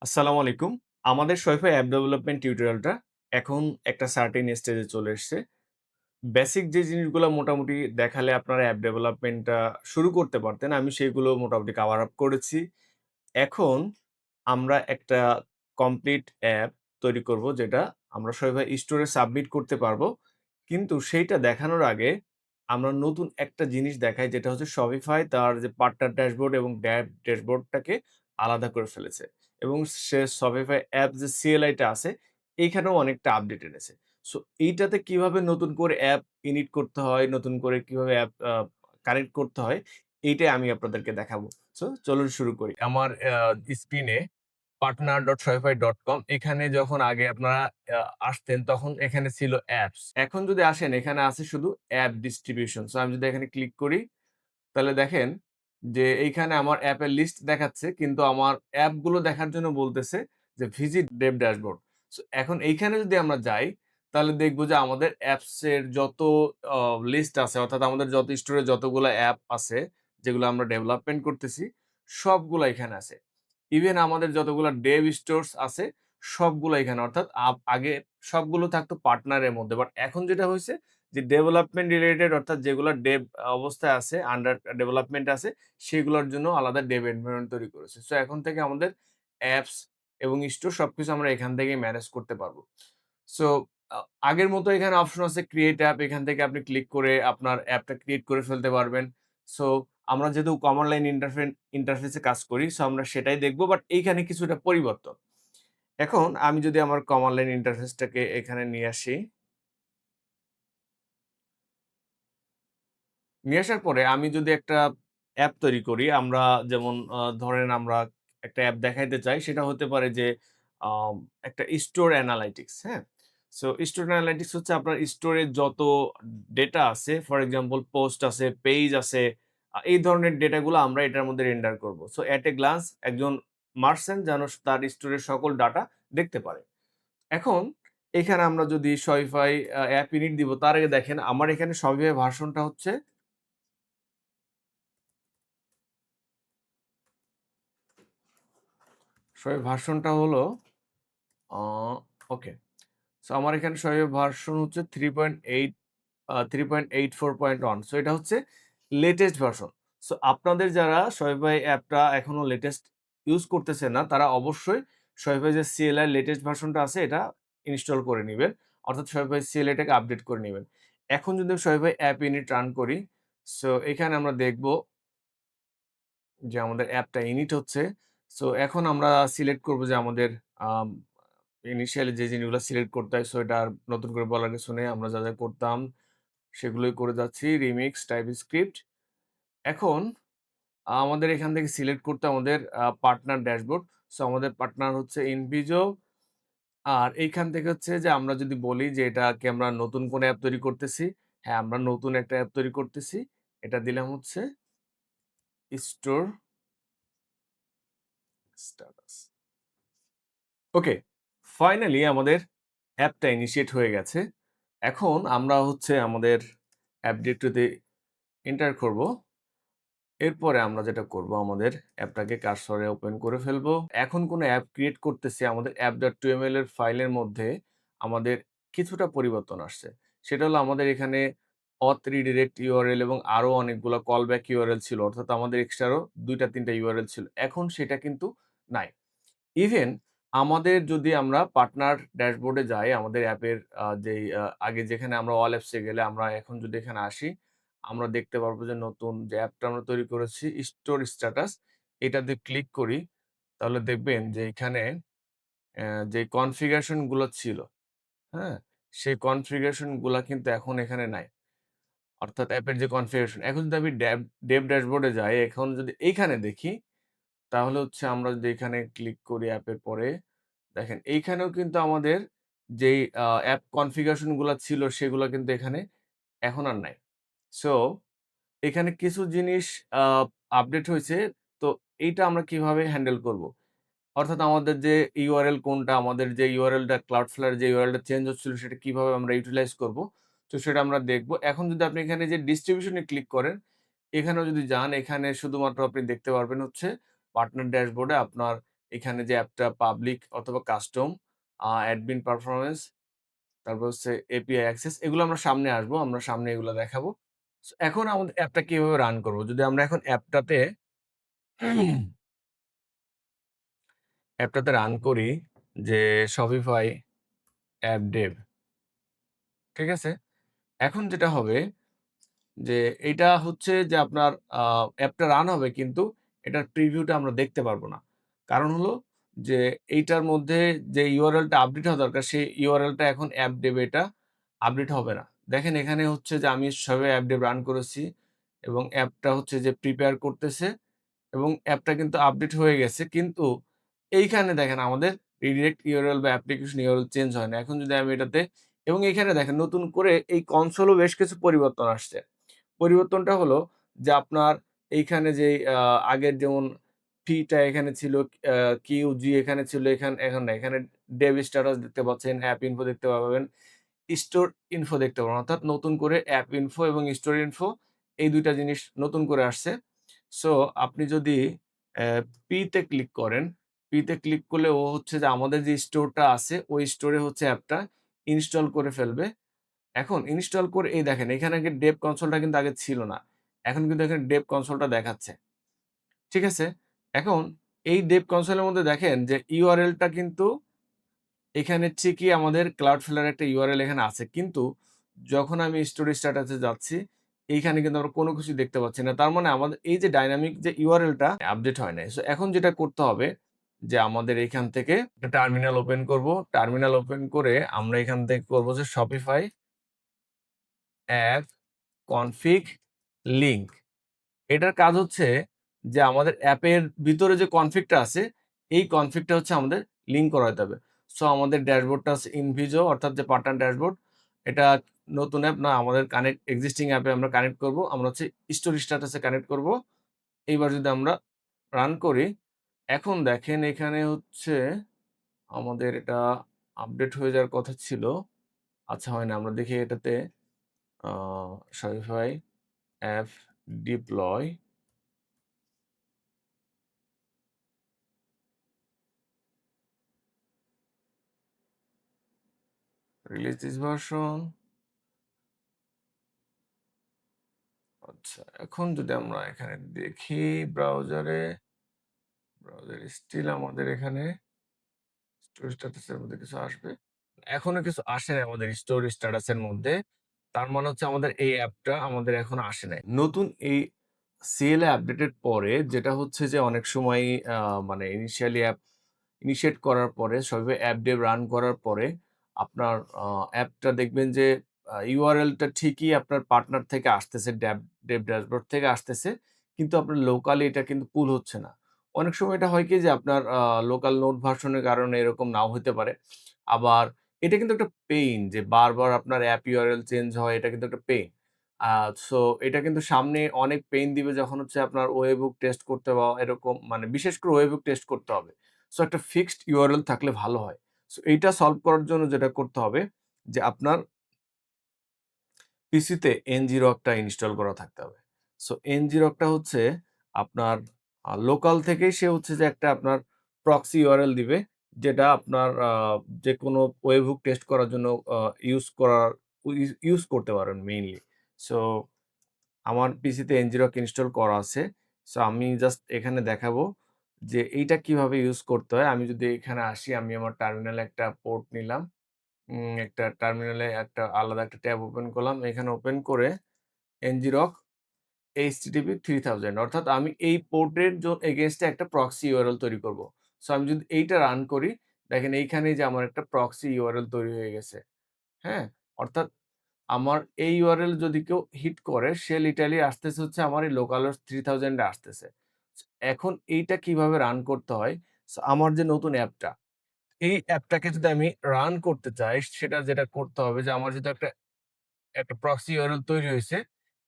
আসসালামু আলাইকুম। আমাদের শৈফা অ্যাপ ডেভেলপমেন্ট টিউটোরিয়ালটা এখন একটা সার্টেন স্টেজে চলে এসছে। বেসিক যে জিনিসগুলা মোটামুটি দেখালে আপনারা অ্যাপ ডেভেলপমেন্টটা শুরু করতে পারতেন, আমি সেগুলো মোটামুটি কভার আপ করেছি। এখন আমরা একটা কমপ্লিট অ্যাপ তৈরি করব যেটা আমরা শৈফা স্টোরে সাবমিট করতে পারবো। কিন্তু সেইটা দেখানোর আগে আমরা নতুন একটা জিনিস দেখাই যেটা হচ্ছে Shopify তার যে পার্টনার ড্যাশবোর্ড এবং ড্যাব ড্যাশবোর্ডটাকে আলাদা করে ফেলেছে। এবং সে Shopify অ্যাপ যে CLI টা আছে এইখানেও অনেকটা আপডেট এনেছে। সো এইটাতে কিভাবে নতুন করে অ্যাপ ইনিট করতে হয়, নতুন করে কিভাবে অ্যাপ কানেক্ট করতে হয় এইটাই আমি আপনাদেরকে দেখাবো। সো চলুন শুরু করি। আমার স্ক্রিনে partner.shopify.com এখানে যখন আগে আপনারা আ আসতেন তখন এখানে ছিল অ্যাপস। এখন যদি আসেন এখানে আছে শুধু অ্যাপ ডিস্ট্রিবিউশন। সো আমি যদি এখানে ক্লিক করি তাহলে দেখেন যে এইখানে আমার অ্যাপের লিস্ট দেখাচ্ছে কিন্তু আমার অ্যাপগুলো দেখার জন্য বলতেছে যে ভিজিট ডেভ ড্যাশবোর্ড। সো এখন এইখানে যদি আমরা যাই তাহলে দেখব যে আমাদের অ্যাপসের যত লিস্ট আছে অর্থাৎ আমাদের যত স্টোরে যতগুলা অ্যাপ আছে যেগুলো আমরা ডেভেলপমেন্ট করতেছি সবগুলা এখানে আছে। ইভেন আমাদের যতগুলা ডেভ স্টোরস আছে সবগুলা এখানে অর্থাৎ আগে সবগুলো থাকতো পার্টনারের মধ্যে। বাট এখন যেটা হইছে যে ডেভেলপমেন্ট রিলেটেড অর্থাৎ যেগুলো ডেভ অবস্থায় আছে, আন্ডার ডেভেলপমেন্ট আছে, সেগুলোর জন্য আলাদা ডেভ এনভায়রনমেন্ট তৈরি করেছে। সো এখন থেকে আমাদের অ্যাপস এবং স্টোর সবকিছু আমরা এখান থেকেই ম্যানেজ করতে পারবো। সো আ আগের মতো এখানে অপশন আছে ক্রিয়েট অ্যাপ। এখান থেকে আপনি ক্লিক করে আপনার অ্যাপটা ক্রিয়েট করে ফেলতে পারবেন। সো আমরা যেহেতু কমান্ড লাইন ইন্টারফেসে কাজ করি, সো আমরা সেটাই দেখব। বাট এইখানে কিছুটা পরিবর্তন। এখন আমি যদি আমার কমান্ড লাইন ইন্টারফেসটাকে এখানে নিয়ে আসি নিয়ে আসার পরে আমি যদি একটা অ্যাপ তৈরি করি, আমরা যেমন ধরেন আমরা একটা অ্যাপ দেখাইতে চাই, সেটা হতে পারে যে আম একটা স্টোর অ্যানালাইটিক্স, হ্যাঁ? সো স্টোর অ্যানালাইটিক্স হচ্ছে আপনার স্টোরে যত ডেটা আছে, ফর এক্সাম্পল পোস্ট আছে, পেজ আছে, এই ধরনের ডেটাগুলো আমরা এটার মধ্যে রেন্ডার করব। সো এট এ গ্লান্স একজন মার্চেন্ট যেন তার স্টোরের সকল ডাটা দেখতে পারে। এখন এখানে আমরা যদি Shopify অ্যাপ ইনিট দিব, তার আগে দেখেন আমার এখানে Shopify ভার্সনটা হচ্ছে ভার্সনটা হলো আ ওকে। সো আমার এখানে ভার্সন হচ্ছে 3.8 3.84.1 সো এটা হচ্ছে লেটেস্ট ভার্সন। সো আপনাদের যারা Shopify অ্যাপটা এখনো লেটেস্ট ইউজ করতেছেন না, তারা অবশ্যই Shopify যে CLI লেটেস্ট ভার্সনটা আছে এটা ইনস্টল করে নিবেন। অর্থাৎ Shopify CLI টাকে আপডেট করে নিবেন। এখন যদি Shopify অ্যাপ ইনিট রান করি, সো এখানে আমরা দেখব যে আমাদের অ্যাপটা ইনিট হচ্ছে। সো এখন আমরা সিলেক্ট করব যে আমাদের আম ইনিশিয়ালি যে জিনিসগুলো সিলেক্ট করতে হয়, সো এটা আর নতুন করে বলার কিছু নেই। আমরা যা করতাম সেগুলোই করে যাচ্ছি। Remix, TypeScript. এখন আমাদের এখান থেকে সিলেক্ট করতে আমাদের পার্টনার ড্যাশবোর্ড। সো আমাদের পার্টনার হচ্ছে ইনভিজো। আর এইখান থেকে হচ্ছে যে আমরা যদি বলি যে এটাকে আমরা নতুন কোনো অ্যাপ তৈরি করতেছি। হ্যাঁ, আমরা নতুন একটা অ্যাপ তৈরি করতেছি। এটা দিলাম হচ্ছে স্টোর স্ট্যাটাস। ওকে, ফাইনালি আমাদের অ্যাপটা ইনিশিয়েট হয়ে গেছে। এখন আমরা হচ্ছে আমাদের অ্যাপ ডিরেক্টরিতে এন্টার করব। এরপরে আমরা যেটা করব আমাদের অ্যাপটাকে কার্সরে ওপেন করে ফেলবো। এখন কোনো অ্যাপ ক্রিয়েট করতেছি আমাদের app.html এর ফাইলের মধ্যে আমাদের কিছুটা পরিবর্তন আসছে। সেটা হলো আমাদের এখানে auth redirect URL এবং আরো অনেকগুলা কলব্যাক URL ছিল। অর্থাৎ আমাদের এক্সট্রা আরো ২ টা ৩ টা URL ছিল। এখন সেটা কিন্তু নাই। ইভেন আমাদের যদি আমরা পার্টনার ড্যাশবোর্ডে যাই, আমাদের অ্যাপের যেই আগে যেখানে আমরা অল অ্যাপস এ গেলে আমরা এখন যদি এখানে আসি, আমরা দেখতে পারবো যে নতুন যে অ্যাপটা আমরা তৈরি করেছি স্টোর স্ট্যাটাস, এটাতে ক্লিক করি তাহলে দেখবেন যে এখানে যে কনফিগারেশন গুলো ছিল, হ্যাঁ? সেই কনফিগারেশন গুলা কিন্তু এখন এখানে নাই। অর্থাৎ অ্যাপের যে কনফিগারেশন এখন যদি আমি ডেভ ড্যাশবোর্ডে যাই, এখন যদি এইখানে দেখি তাহলে হচ্ছে আমরা যদি এখানে ক্লিক করি অ্যাপের পরে, দেখেন এইখানেও কিন্তু আমাদের যেই অ্যাপ কনফিগারেশন গুলা ছিল সেগুলা কিন্তু এখানে এখন আর নাই। সো এখানে কিছু জিনিস আ আপডেট হইছে। তো এইটা আমরা কিভাবে হ্যান্ডেল করব? অর্থাৎ আমাদের যে ইউআরএল কোনটা, আমাদের যে ইউআরএলটা Cloudflare যে ইউআরএলটা চেঞ্জ হচ্ছিল সেটা কিভাবে আমরা ইউটিলাইজ করব? তো সেটা আমরা দেখব। এখন যদি আপনি এখানে যে ডিস্ট্রিবিউশন এ ক্লিক করেন, এখানেও যদি যান এখানে শুধুমাত্র আপনি দেখতে পারবেন হচ্ছে পার্টনার ড্যাশবোর্ডে আপনার এখানে যে অ্যাপটা পাবলিক অথবা কাস্টম, অ্যাডমিন পারফরম্যান্স, তারপর হচ্ছে এপিআই অ্যাক্সেস, এগুলো আমরা সামনে আসবো। আমরা সামনে এগুলো দেখাবো। সো এখন আমাদের অ্যাপটা কিভাবে রান করব? যদি আমরা এখন অ্যাপটাতে রান করি যে Shopify অ্যাপ ডেভ, ঠিক আছে? এখন যেটা হবে যে এইটা হচ্ছে যে আপনার অ্যাপটা রান হবে কিন্তু এটার প্রিভিউটা আমরা দেখতে পারবো না। কারণ হলো যে এইটার মধ্যে যে ইউআরএলটা আপডেট হওয়া দরকার সেই ইউআরএলটা এখন অ্যাপ ডেভ এটা আপডেট হবে না। দেখেন এখানে হচ্ছে যে আমি সবে অ্যাপ ডেভ রান করেছি এবং অ্যাপটা হচ্ছে যে প্রিপেয়ার করতেছে এবং অ্যাপটা কিন্তু আপডেট হয়ে গেছে। কিন্তু এইখানে দেখেন আমাদের রিডিরেক্ট ইউআরএল বা অ্যাপ্লিকেশন ইউআরএল চেঞ্জ হয় না। এখন যদি আমি এটাতে এবং এইখানে দেখেন নতুন করে এই কনসোলেও বেশ কিছু পরিবর্তন আসছে। পরিবর্তনটা হলো যে আপনার এইখানে যেই আগের যেমন ফিটা এখানে ছিল, আ কিউজি এখানে ছিল, এখন না। এখানে ডেভ স্ট্যাটাস দেখতে পাচ্ছেন, অ্যাপ ইনফো দেখতে পাবেন, স্টোর ইনফো দেখতে পাবেন। অর্থাৎ নতুন করে অ্যাপ ইনফো এবং স্টোর ইনফো এই ২ টা জিনিস নতুন করে আসছে। সো আপনি যদি পি তে ক্লিক করেন, পি তে ক্লিক করলে ও হচ্ছে যে আমাদের যে স্টোরটা আছে ওই স্টোরে হচ্ছে অ্যাপটা ইনস্টল করে ফেলবে। এখন ইনস্টল করে এই দেখেন এখানে আগে ডেভ কনসোলটা কিন্তু আগে ছিল না। এখন কিন্তু এখানে ডেভ কনসোলটা দেখাচ্ছে। ঠিক আছে? এখন এই ডেভ কনসোলের মধ্যে দেখেন যে ইউআরএল টা কিন্তু এখানে ঠিকই আমাদের Cloudflare এর একটা ইউআরএল এখানে আছে। কিন্তু যখন আমি স্টোরি স্ট্যাটাসে যাচ্ছি, এইখানে কিন্তু আমরা কোনো কিছু দেখতে পাচ্ছি না। তার মানে আমাদের এই যে ডাইনামিক যে ইউআরএলটা আপডেট হয় নাই। সো এখন যেটা করতে হবে যে আমাদের এইখান থেকে একটা টার্মিনাল ওপেন করব। টার্মিনাল ওপেন করে আমরা এখান থেকে করব যে Shopify অ্যাপ কনফিগ লিংক। এটার কাজ হচ্ছে যে আমাদের অ্যাপের ভিতরে যে কনফিগটা আছে, এই কনফিগটা হচ্ছে আমাদের লিঙ্ক করাইতে হবে। সো আমাদের ড্যাশবোর্ডটা আছে ইনভিজো অর্থাৎ যে পার্টনার ড্যাশবোর্ড। এটা নতুন অ্যাপ না, আমাদের এক্সিস্টিং অ্যাপে আমরা কানেক্ট করব। আমরা হচ্ছে স্টোরি স্ট্যাটাসে কানেক্ট করব। এইবার যদি আমরা রান করি, এখন দেখেন এখানে হচ্ছে আমাদের এটা আপডেট হয়ে যাওয়ার কথা ছিল। আচ্ছা হয় না। আমরা দেখি এটাতে আ Shopify app deploy release this version. আচ্ছা, এখন যদি আমরা এখানে দেখি ব্রাউজারে, স্টিল আমাদের এখানে স্টোরেজ স্ট্যাটাসের মধ্যে কিছু আসবে। এখনো কিছু আসে নাই আমাদের স্টোরেজ স্ট্যাটাসের মধ্যে। তার মানে হচ্ছে আমাদের এই অ্যাপটা আমাদের এখনো আসে নাই। নতুন এই সিএলএ আপডেটের পরে যেটা হচ্ছে যে অনেক সময় আ মানে ইনিশিয়ালি ইনিশিয়েট করার পরে সবে অ্যাপ ডেভ রান করার পরে আপনার অ্যাপটা দেখবেন যে ইউআরএলটা ঠিকই আপনার পার্টনার থেকে আসতেছে, ডেভ ড্যাশবোর্ড থেকে আসতেছে। কিন্তু আপনার লোকালি এটা কিন্তু পুল হচ্ছে না। অনেক সময় এটা হয় কি যে আপনার লোকাল নোড ভার্সনের কারণে এরকম নাও হইতে পারে। আবার এটা কিন্তু একটা পেইন যে বারবার আপনার অ্যাপ ইউআরএল চেঞ্জ হয়, এটা কিন্তু একটা পেইন। আ সো এটা কিন্তু সামনে অনেক পেইন দিবে যখন হচ্ছে আপনার ওয়েবহুক টেস্ট করতে বা এরকম মানে বিশেষ করে ওয়েবহুক টেস্ট করতে হবে। সো একটা ফিক্সড ইউআরএল থাকলে ভালো হয়। সো এইটা সলভ করার জন্য যেটা করতে হবে যে আপনার পিসিতে ngrok টা ইনস্টল করা থাকতে হবে। সো ngrok টা হচ্ছে আপনার লোকাল থেকেই সে হচ্ছে যে একটা আপনার প্রক্সি ইউআরএল দিবে। যেটা আপনার যেকোনো ওয়েবহুক টেস্ট করার জন্য আ ইউজ করার ইউজ করতে পারেন মেইনলি। সো আমার পিসিতে ngrok ইনস্টল করা আছে। সো আমি জাস্ট এখানে দেখাবো যে এইটা কিভাবে ইউজ করতে হয়। আমি যদি এখানে আসি, আমি আমার টার্মিনালে একটা পোর্ট নিলাম। একটা টার্মিনালে একটা আলাদা একটা ট্যাব ওপেন করলাম। এখানে ওপেন করে ngrok http 3000 অর্থাৎ আমি এই পোর্টের এগেইনস্ট এ একটা প্রক্সি ইউআরএল তৈরি করব। সো আমি যদি এইটা রান করি, দেখেন এইখানেই যে আমার একটা প্রক্সি ইউআরএল তৈরি হয়ে গেছে। হ্যাঁ? অর্থাৎ আমার এই ইউআরএল যদি কেউ হিট করে সে লিটারালি আসতেছে হচ্ছে আমার এই লোকালহোস্ট 3000 এ আসতেছে। এখন এইটা কিভাবে রান করতে হয়? সো আমার যে নতুন অ্যাপটা, এই অ্যাপটাকে যদি আমি রান করতে চাই সেটা যেটা করতে হবে যে আমার যেহেতু একটা প্রক্সি ইউআরএল তৈরি হইছে।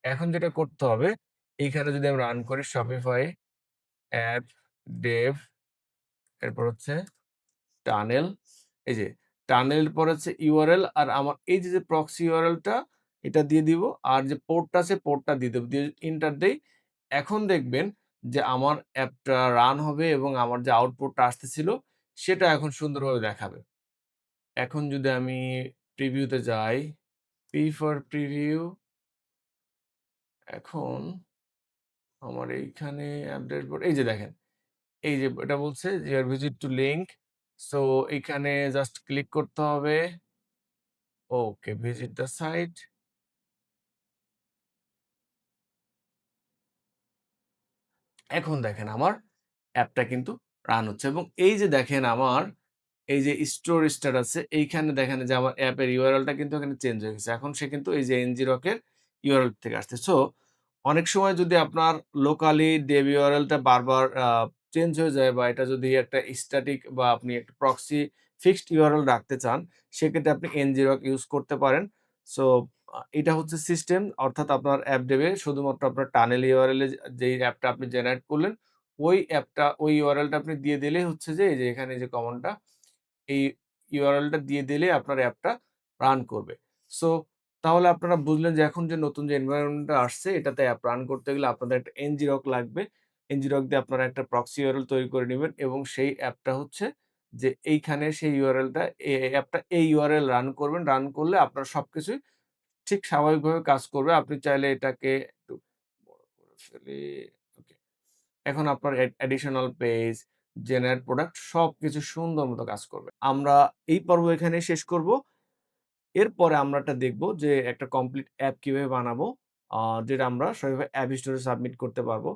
এখন যেটা করতে হবে এইখানে যদি আমি রান করি Shopify অ্যাপ ডেভ এরপর হচ্ছে টানেল। এই যে টানেলের পর হচ্ছে ইউআরএল আর আমার এই যে প্রক্সি ইউআরএলটা এটা দিয়ে দিব। আর যে পোর্টটা আছে পোর্টটা দিয়ে দেব। দিয়ে এন্টার দেই। এখন দেখবেন যে আমার অ্যাপটা রান হবে এবং আমার যে আউটপুটটা আসতেছিল সেটা এখন সুন্দরভাবে দেখাবে। এখন যদি আমি প্রিভিউতে যাই, পি ফর প্রিভিউ, এখন আমার এইখানে অ্যাপ ড্যাশবোর্ড এই যে দেখেন, এই যে এটা বলছে যে your visit to link. So এইখানে জাস্ট ক্লিক করতে হবে। ওকে, ভিজিট দ্য সাইট। এখন দেখেন আমার অ্যাপটা কিন্তু রান হচ্ছে এবং এই যে দেখেন আমার এই যে স্টোর স্ট্যাটাসে এইখানে দেখেন যে আমার অ্যাপের ইউআরএলটা কিন্তু এখানে চেঞ্জ হয়ে গেছে। এখন সে কিন্তু এই যে NGROK এর ইউআরএল থেকে আসছে। সো অনেক সময় যদি আপনার লোকালি dev ইউআরএলটা বারবার চেঞ্জ হয়ে যায় বা এটা যদি একটা স্ট্যাটিক বা আপনি একটা প্রক্সি ফিক্সড ইউআরএল রাখতে চান, সেক্ষেত্রে আপনি NGROK ইউজ করতে পারেন। সো এটা হচ্ছে সিস্টেম, অর্থাৎ আপনার অ্যাপ ডেভে শুধুমাত্র আপনার টানেল ইউআরএল এ যেই অ্যাপটা আপনি জেনারেট করলেন, ওই অ্যাপটা ওই ইউআরএলটা আপনি দিয়ে দিলেই হচ্ছে যে এই যে এখানে যে কমান্ডটা, এই ইউআরএলটা দিয়ে দিলে আপনার অ্যাপটা রান করবে। সো তাহলে আপনারা বুঝলেন যে এখন যে নতুন যে এনভায়রনমেন্টটা আসছে এটাতে অ্যাপ রান করতে গেলে আপনাদের একটা NGROK লাগবে। NGROK দিয়ে আপনারা একটা প্রক্সি ইউআরএল তৈরি করে নিবেন এবং সেই অ্যাপটা হচ্ছে যে এইখানে সেই ইউআরএলটা অ্যাপটা এই ইউআরএল রান করবেন। রান করলে আপনার সবকিছুই ঠিক স্বাভাবিকভাবে কাজ করবে। আপনি চাইলে এটাকে একটু বড় করে ফেলি। ওকে। এখন আপনার অ্যাডিশনাল পেজ, জেনারেট প্রোডাক্ট সবকিছু সুন্দর মতো কাজ করবে। আমরা এই পর্ব এখানেই শেষ করব। এরপরে আমরা একটা দেখব যে একটা কমপ্লিট অ্যাপ কিভাবে বানাবো, যেটা আমরা সবাইভাবে অ্যাপ স্টোরে সাবমিট করতে পারবো।